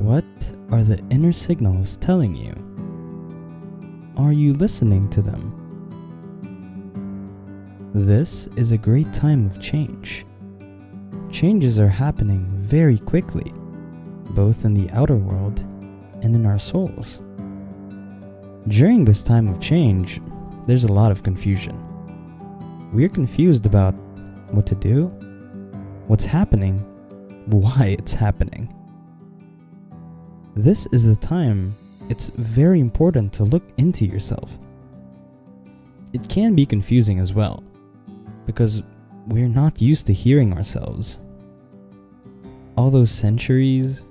What are the inner signals telling you? Are you listening to them? This is a great time of change. Changes are happening very quickly, both in the outer world and in our souls. During this time of change, there's a lot of confusion. We're confused about what to do, what's happening, why it's happening. This is the time it's very important to look into yourself. It can be confusing as well, because we're not used to hearing ourselves. All those centuries,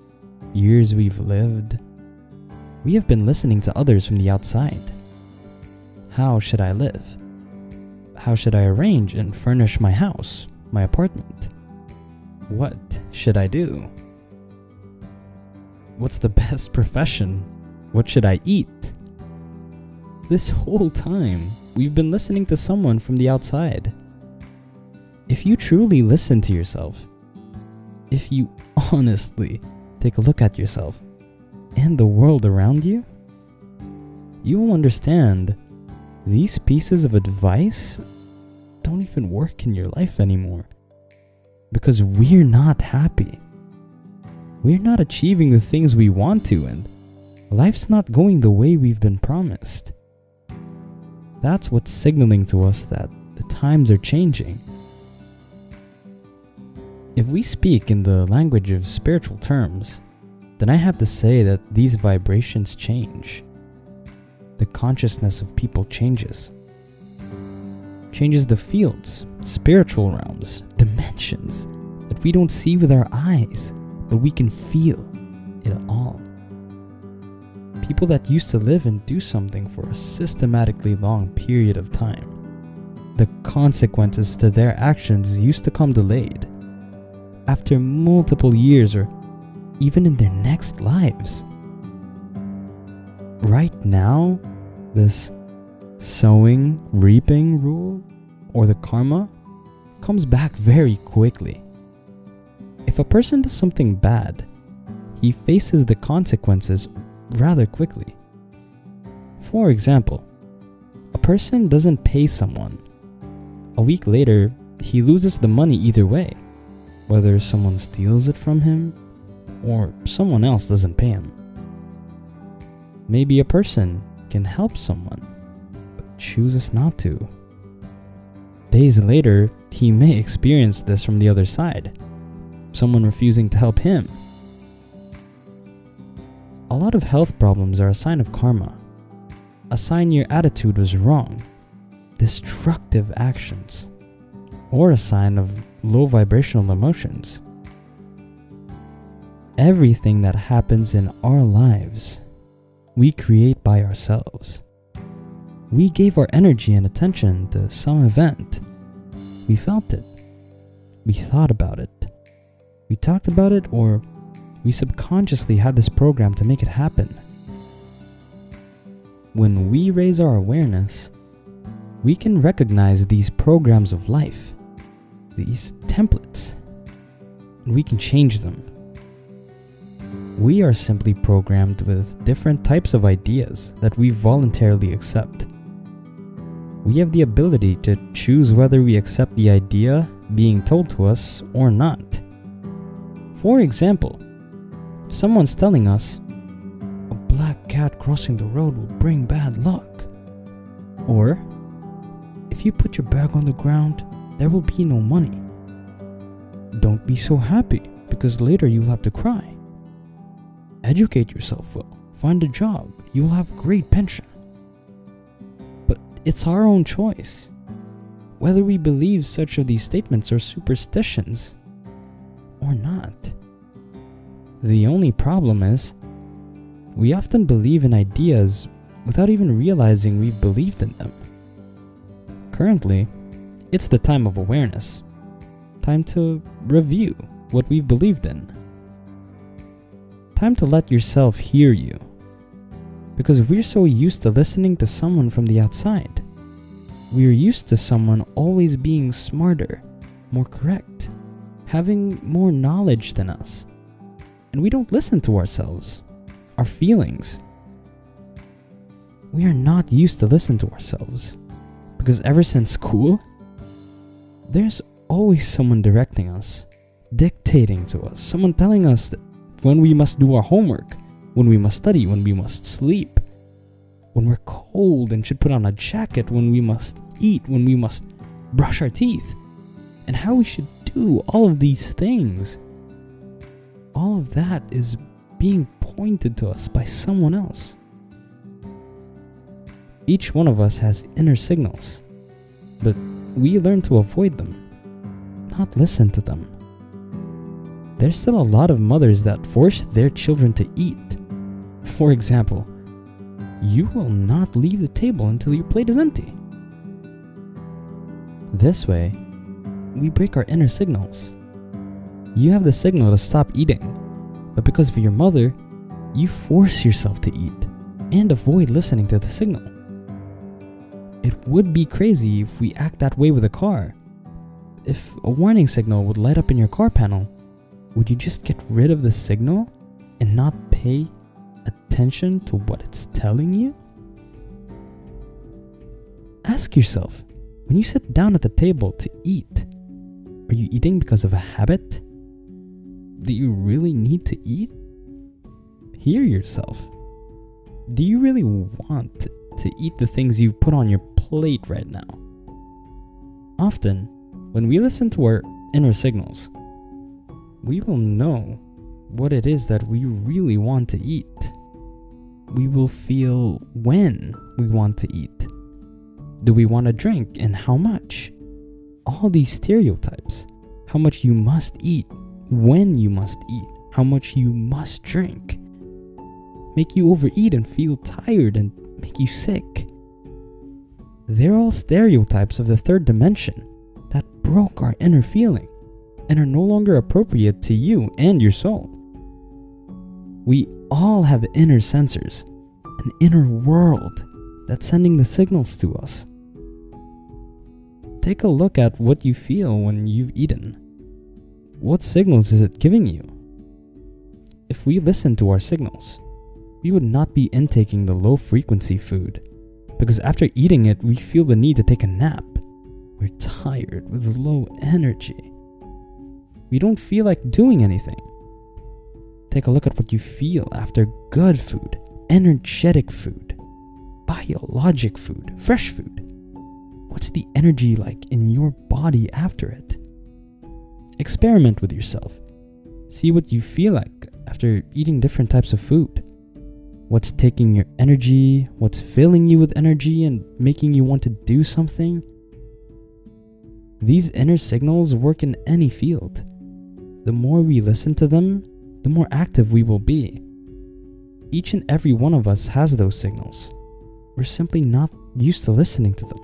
years we've lived, we have been listening to others from the outside. How should I live? How should I arrange and furnish my house, my apartment? What should I do? What's the best profession? What should I eat? This whole time, we've been listening to someone from the outside. If you truly listen to yourself, if you honestly take a look at yourself and the world around you, you will understand these pieces of advice don't even work in your life anymore, because we're not happy. We're not achieving the things we want to, and life's not going the way we've been promised. That's what's signaling to us that the times are changing. If we speak in the language of spiritual terms, then I have to say that these vibrations change. The consciousness of people changes the fields, spiritual realms, dimensions that we don't see with our eyes, but we can feel it all. People that used to live and do something for a systematically long period of time, the consequences to their actions used to come delayed, after multiple years or even in their next lives. Right now, this sowing, reaping rule, or the karma, comes back very quickly. If a person does something bad, he faces the consequences rather quickly. For example, a person doesn't pay someone. A week later, he loses the money either way, whether someone steals it from him or someone else doesn't pay him. Maybe a person can help someone, but chooses not to. Days later, he may experience this from the other side, someone refusing to help him. A lot of health problems are a sign of karma, a sign your attitude was wrong, destructive actions, or a sign of low vibrational emotions. Everything that happens in our lives, we create by ourselves. We gave our energy and attention to some event. We felt it. We thought about it. We talked about it, or we subconsciously had this program to make it happen. When we raise our awareness, we can recognize these programs of life, these templates, and we can change them. We are simply programmed with different types of ideas that we voluntarily accept. We have the ability to choose whether we accept the idea being told to us or not. For example, if someone's telling us, a black cat crossing the road will bring bad luck, or if you put your bag on the ground, there will be no money. Don't be so happy, because later you'll have to cry. Educate yourself well, find a job, you'll have a great pension. But it's our own choice, whether we believe such of these statements are superstitions or not. The only problem is, we often believe in ideas without even realizing we've believed in them. Currently, it's the time of awareness, time to review what we've believed in. Time to let yourself hear you, because we're so used to listening to someone from the outside. We're used to someone always being smarter, more correct, having more knowledge than us. And we don't listen to ourselves, our feelings. We are not used to listen to ourselves because ever since school, there's always someone directing us, dictating to us, someone telling us that when we must do our homework, when we must study, when we must sleep, when we're cold and should put on a jacket, when we must eat, when we must brush our teeth, and how we should do all of these things. All of that is being pointed to us by someone else. Each one of us has inner signals, but we learn to avoid them, not listen to them. There's still a lot of mothers that force their children to eat. For example, you will not leave the table until your plate is empty. This way, we break our inner signals. You have the signal to stop eating, but because of your mother, you force yourself to eat and avoid listening to the signal. It would be crazy if we act that way with a car. If a warning signal would light up in your car panel, would you just get rid of the signal and not pay attention to what it's telling you? Ask yourself, when you sit down at the table to eat, are you eating because of a habit? Do you really need to eat? Hear yourself. Do you really want to eat the things you've put on your plate right now? Often, when we listen to our inner signals, we will know what it is that we really want to eat. We will feel when we want to eat. Do we want to drink and how much? All these stereotypes. How much you must eat, when you must eat, how much you must drink, make you overeat and feel tired and make you sick. They're all stereotypes of the third dimension that broke our inner feeling and are no longer appropriate to you and your soul. We all have inner sensors, an inner world that's sending the signals to us. Take a look at what you feel when you've eaten. What signals is it giving you? If we listen to our signals, we would not be intaking the low frequency food, because after eating it, we feel the need to take a nap. We're tired with low energy. We don't feel like doing anything. Take a look at what you feel after good food, energetic food, biologic food, fresh food. What's the energy like in your body after it? Experiment with yourself. See what you feel like after eating different types of food. What's taking your energy, what's filling you with energy and making you want to do something. These inner signals work in any field. The more we listen to them, the more active we will be. Each and every one of us has those signals. We're simply not used to listening to them.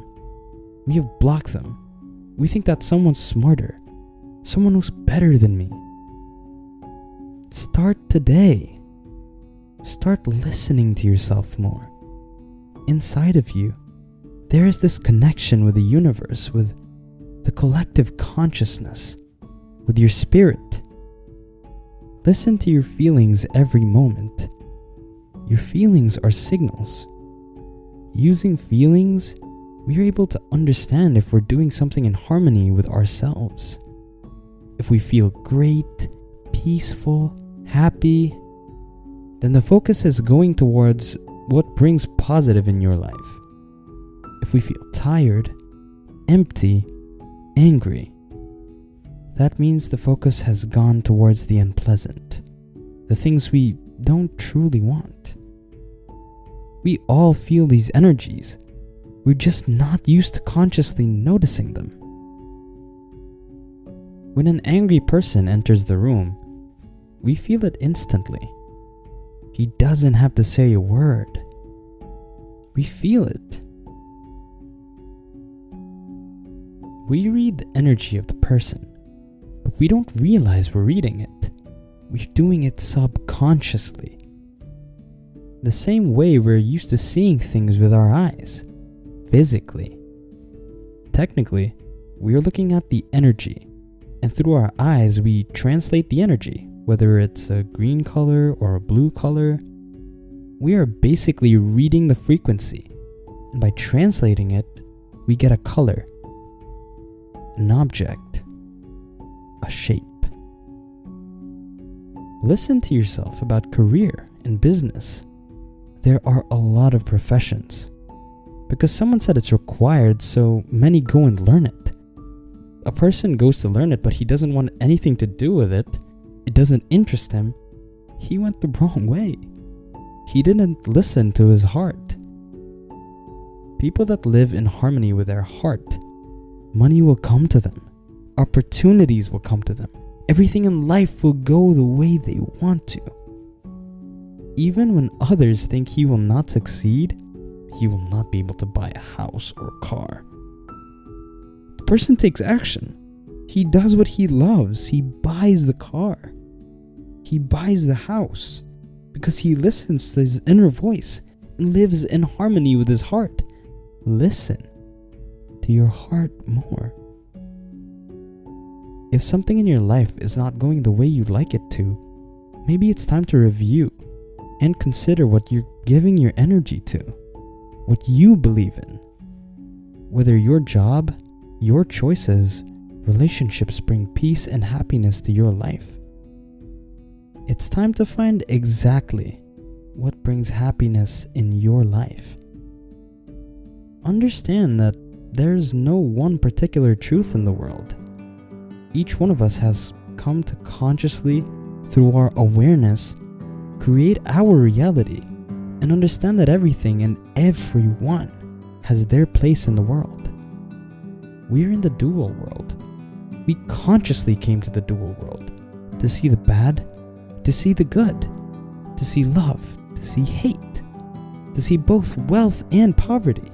We have blocked them. We think that someone's smarter, someone who's better than me. Start today. Start listening to yourself more. Inside of you, there is this connection with the universe, with the collective consciousness, with your spirit. Listen to your feelings every moment. Your feelings are signals. Using feelings, we are able to understand if we're doing something in harmony with ourselves. If we feel great, peaceful, happy, then the focus is going towards what brings positive in your life. If we feel tired, empty, angry, that means the focus has gone towards the unpleasant, the things we don't truly want. We all feel these energies. We're just not used to consciously noticing them. When an angry person enters the room, we feel it instantly. He doesn't have to say a word. We feel it. We read the energy of the person, but we don't realize we're reading it. We're doing it subconsciously. The same way we're used to seeing things with our eyes, physically. Technically, we're looking at the energy, and through our eyes we translate the energy, whether it's a green color or a blue color, we are basically reading the frequency, and by translating it, we get a color, an object, a shape. Listen to yourself about career and business. There are a lot of professions. Because someone said it's required, so many go and learn it. A person goes to learn it, but he doesn't want anything to do with it. It doesn't interest him. He went the wrong way. He didn't listen to his heart. People that live in harmony with their heart, money will come to them. Opportunities will come to them. Everything in life will go the way they want to. Even when others think he will not succeed, he will not be able to buy a house or a car. The person takes action. He does what he loves. He buys the car. He buys the house because he listens to his inner voice and lives in harmony with his heart. Listen to your heart more. If something in your life is not going the way you'd like it to, maybe it's time to review and consider what you're giving your energy to, what you believe in. Whether your job, your choices, relationships bring peace and happiness to your life. It's time to find exactly what brings happiness in your life. Understand that there's no one particular truth in the world. Each one of us has come to consciously, through our awareness, create our reality and understand that everything and everyone has their place in the world. We're in the dual world. We consciously came to the dual world to see the bad, to see the good, to see love, to see hate, to see both wealth and poverty.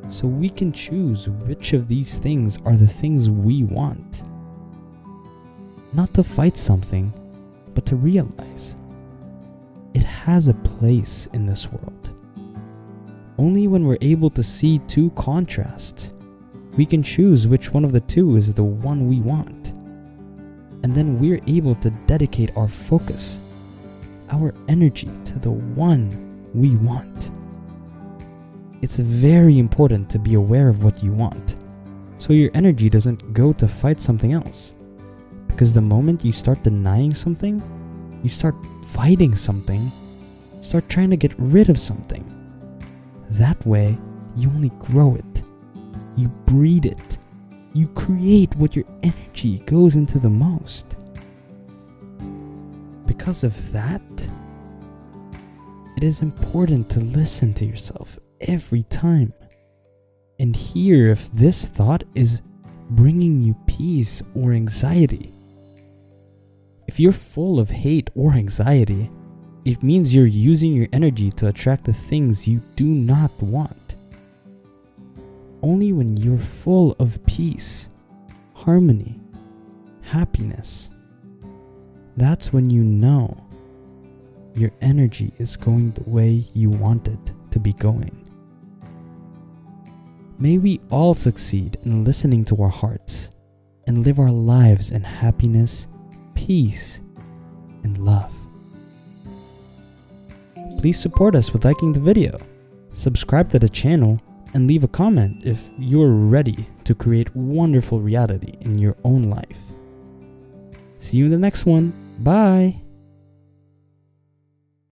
So we can choose which of these things are the things we want. Not to fight something, but to realize it has a place in this world. Only when we're able to see two contrasts, we can choose which one of the two is the one we want. And then we're able to dedicate our focus, our energy to the one we want. It's very important to be aware of what you want, so your energy doesn't go to fight something else. Because the moment you start denying something, you start fighting something, start trying to get rid of something. That way, you only grow it. You breed it. You create what your energy goes into the most. Because of that, it is important to listen to yourself every time and hear if this thought is bringing you peace or anxiety. If you're full of hate or anxiety, it means you're using your energy to attract the things you do not want. Only when you're full of peace, harmony, happiness, that's when you know your energy is going the way you want it to be going. May we all succeed in listening to our hearts and live our lives in happiness, peace, and love. Please support us with liking the video, subscribe to the channel, and leave a comment if you're ready to create wonderful reality in your own life. See you in the next one. Bye!